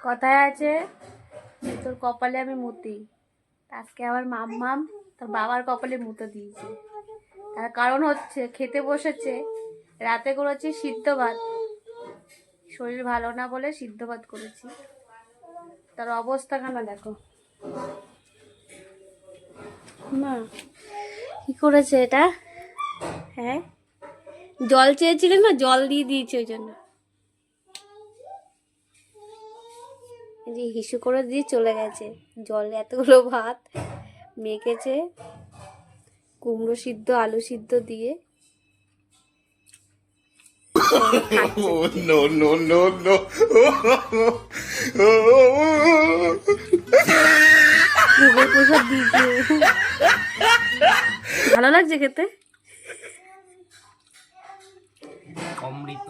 কথায় আছে তোর কপালে আমি মুতি, আজকে আমার মাম্মাম তোর বাবার কপালে মুতে দিয়েছে। তার কারণ হচ্ছে খেতে বসেছে, রাতে করেছি সিদ্ধ ভাত, শরীর ভালো না বলে সিদ্ধ ভাত করেছি। তার অবস্থা কেন দেখো মা, কি করেছে এটা? হ্যাঁ, জল চেয়েছিলেন না, জল দিয়ে দিয়েছে ওই জন্য। যে হিসু করে দিয়ে চলে গেছে, জল এতগুলো ভাত মেখেছে কুমড়ো সিদ্ধ আলু সিদ্ধ দিয়ে। No, no, no, no. ভোগের প্রসাদ দিয়েছে। ভালো লাগছে খেতে। অমৃত।